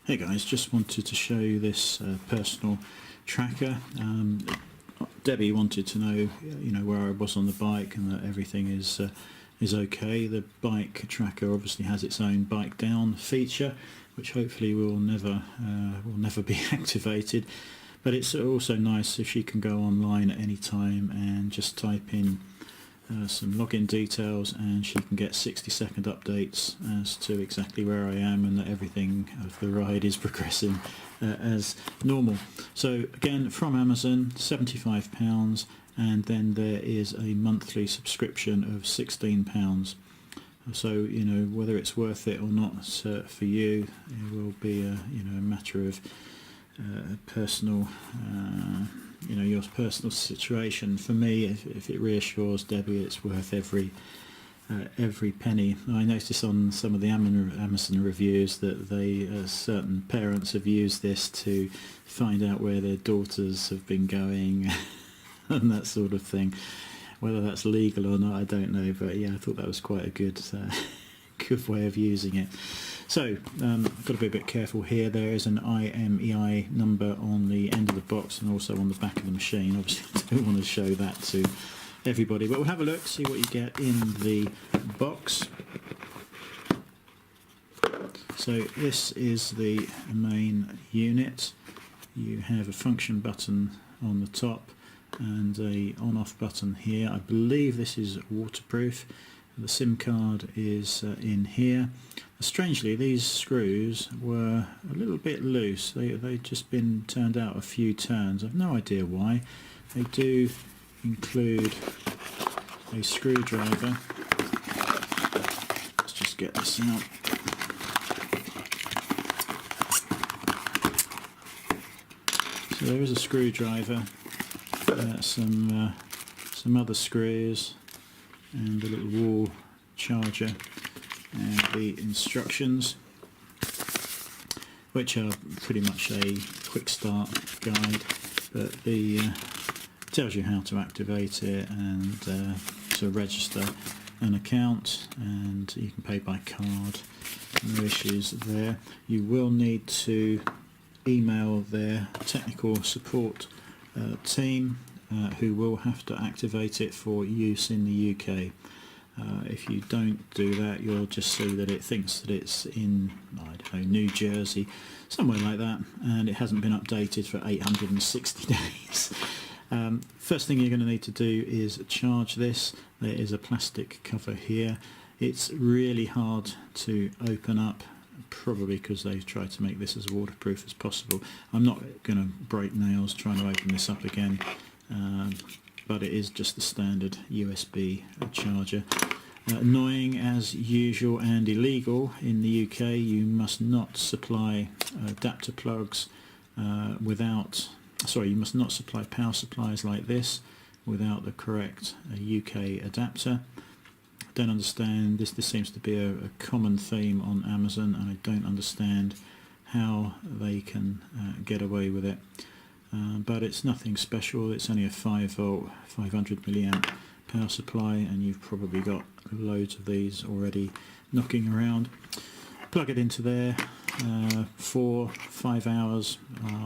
Hey guys, just wanted to show you this personal tracker. Debbie wanted to know, where I was on the bike and that everything is okay. The bike tracker obviously has its own bike down feature, which hopefully will never be activated. But it's also nice if she can go online at any time and just type in some login details, and she can get 60-second updates as to exactly where I am and that everything of the ride is progressing as normal. So again, from Amazon, £75, and then there is a monthly subscription of £16. So whether it's worth it or not for you, it will be a matter of personal your personal situation. For me, if it reassures Debbie, it's worth every penny. I notice on some of the Amazon reviews that certain parents have used this to find out where their daughters have been going and that sort of thing. Whether that's legal or not, I don't know, but yeah, I thought that was quite a good way of using it. So I've got to be a bit careful here. There is an IMEI number on the end of the box and also on the back of the machine. Obviously I don't want to show that to everybody, but we'll have a look, see what you get in the box. So this is the main unit. You have a function button on the top and a on-off button here. I believe this is waterproof. The SIM card is in here. Strangely, these screws were a little bit loose. They'd just been turned out a few turns. I've no idea why. They do include a screwdriver. Let's just get this out. So there is a screwdriver, some other screws, and a little wall charger, and the instructions, which are pretty much a quick start guide, but tells you how to activate it and to register an account, and you can pay by card. No issues there. You will need to email their technical support team, who will have to activate it for use in the UK. If you don't do that, you'll just see that it thinks that it's in, I don't know, New Jersey, somewhere like that, and it hasn't been updated for 860 days. First thing you're going to need to do is charge this. There is a plastic cover here. It's really hard to open up, probably because they've tried to make this as waterproof as possible. I'm not going to break nails trying to open this up again. But it is just the standard USB charger. Annoying as usual and illegal in the UK, you must not supply adapter plugs you must not supply power supplies like this without the correct UK adapter. I don't understand this. This seems to be a common theme on Amazon, and I don't understand how they can get away with it. But it's nothing special. It's only a 5-volt 500 milliamp power supply, and you've probably got loads of these already knocking around. Plug it into there, 4-5 hours.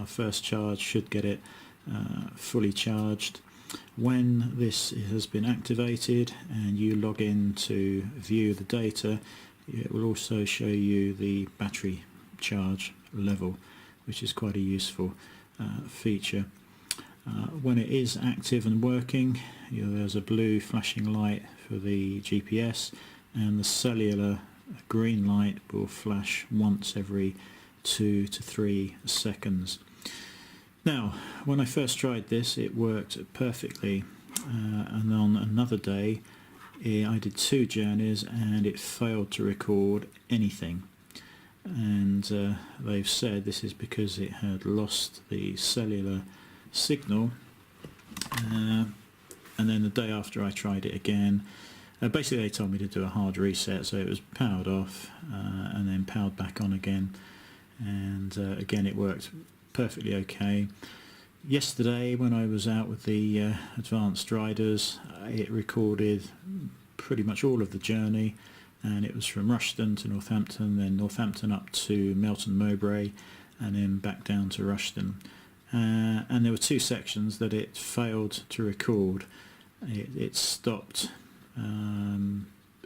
First charge should get it fully charged. When this has been activated and you log in to view the data, it will also show you the battery charge level, which is quite a useful feature. When it is active and working, there's a blue flashing light for the GPS, and the cellular green light will flash once every 2 to 3 seconds. Now, when I first tried this, it worked perfectly, and on another day I did 2 journeys and it failed to record anything. And they've said this is because it had lost the cellular signal, and then the day after I tried it again, basically they told me to do a hard reset, so it was powered off and then powered back on again, and again it worked perfectly okay. Yesterday when I was out with the advanced riders, it recorded pretty much all of the journey, and it was from Rushden to Northampton, then Northampton up to Melton Mowbray, and then back down to Rushden. And there were two sections that it failed to record. It stopped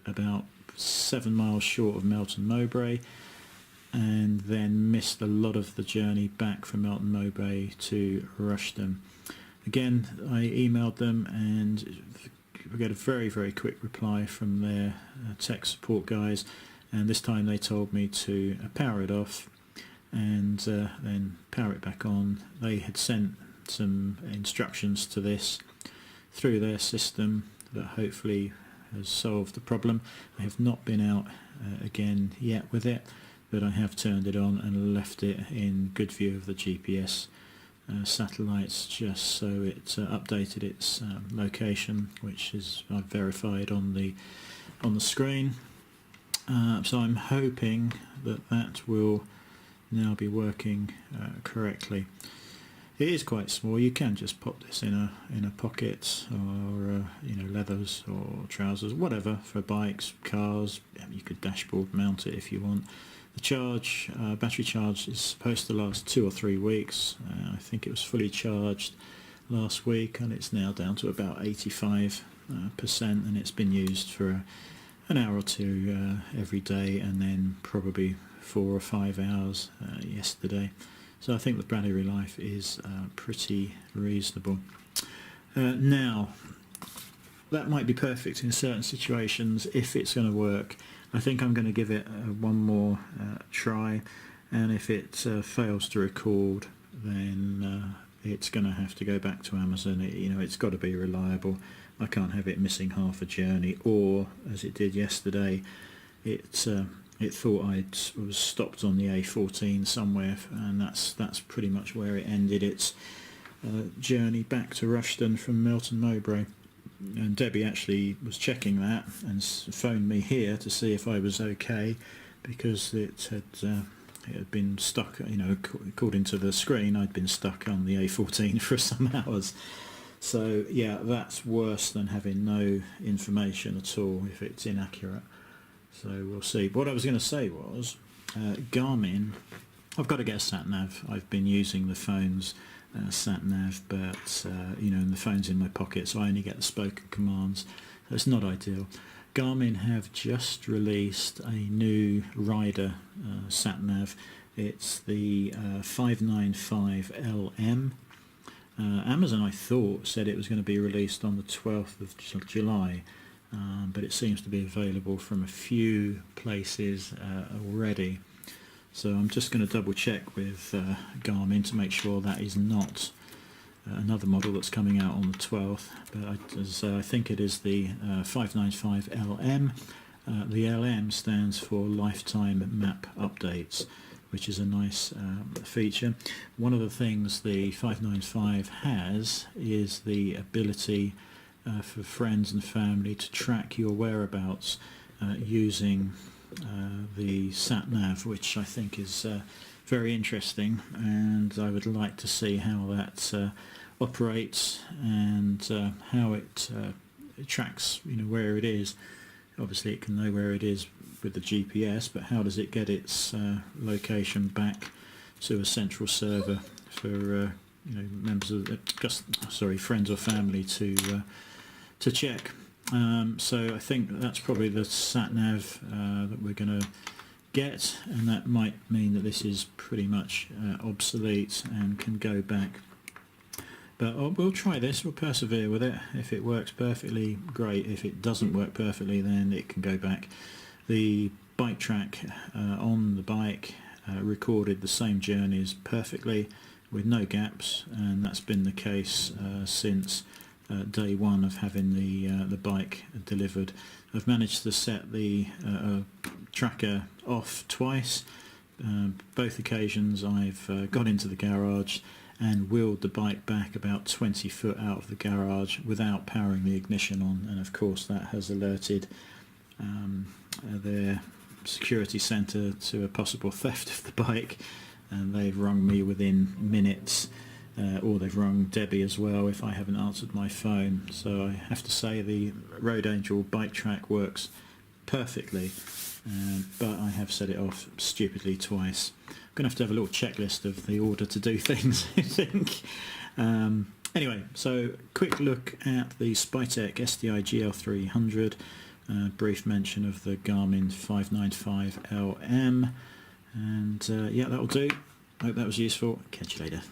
about 7 miles short of Melton Mowbray, and then missed a lot of the journey back from Melton Mowbray to Rushden. Again, I emailed them and we got a very quick reply from their tech support guys, and this time they told me to power it off and then power it back on. They had sent some instructions to this through their system that hopefully has solved the problem. I have not been out again yet with it, but I have turned it on and left it in good view of the GPS satellites, just so it updated its location, which is I've verified on the screen. So I'm hoping that will now be working correctly. It is quite small. You can just pop this in a pocket, or leathers or trousers, whatever, for bikes, cars. You could dashboard mount it if you want. The battery charge is supposed to last 2 or 3 weeks. I think it was fully charged last week, and it's now down to about 85%, and it's been used for an hour or two every day, and then probably 4 or 5 hours yesterday. So I think the battery life is pretty reasonable. Now, that might be perfect in certain situations if it's going to work. I think I'm going to give it one more try, and if it fails to record, then it's going to have to go back to Amazon. It's got to be reliable. I can't have it missing half a journey, or as it did yesterday, it thought I was stopped on the A14 somewhere, and that's pretty much where it ended its journey back to Rushden from Melton Mowbray. And Debbie actually was checking that and phoned me here to see if I was okay, because it had been stuck. According to the screen, I'd been stuck on the A14 for some hours. So yeah, that's worse than having no information at all if it's inaccurate. So we'll see. What I was going to say was Garmin. I've got to get a sat nav. I've been using the phone's sat nav, but and the phone's in my pocket, so I only get the spoken commands. So it's not ideal. Garmin have just released a new rider sat nav. It's the 595LM. Amazon, I thought, said it was going to be released on the 12th of July, but it seems to be available from a few places already. So I'm just going to double check with Garmin to make sure that is not another model that's coming out on the 12th, but I think it is the 595LM. The LM stands for Lifetime Map Updates, which is a nice feature. One of the things the 595 has is the ability for friends and family to track your whereabouts using the sat-nav, which I think is very interesting, and I would like to see how that operates and how it tracks where it is. Obviously it can know where it is with the GPS, but how does it get its location back to a central server for members of friends or family to check. So I think that's probably the sat nav that we're going to get, and that might mean that this is pretty much obsolete and can go back. But we'll try this, we'll persevere with it. If it works perfectly, great. If it doesn't work perfectly, then it can go back. The bike track on the bike recorded the same journeys perfectly with no gaps, and that's been the case since day one of having the bike delivered. I've managed to set the tracker off twice. Both occasions I've got into the garage and wheeled the bike back about 20 foot out of the garage without powering the ignition on, and of course that has alerted their security centre to a possible theft of the bike, and they've rung me within minutes, or they've rung Debbie as well if I haven't answered my phone. So I have to say the Road Angel bike track works perfectly, but I have set it off stupidly twice. I'm going to have a little checklist of the order to do things, I think. Anyway, so quick look at the SpyTec STI GL300, brief mention of the Garmin 595LM, and yeah, that'll do. Hope that was useful. Catch you later.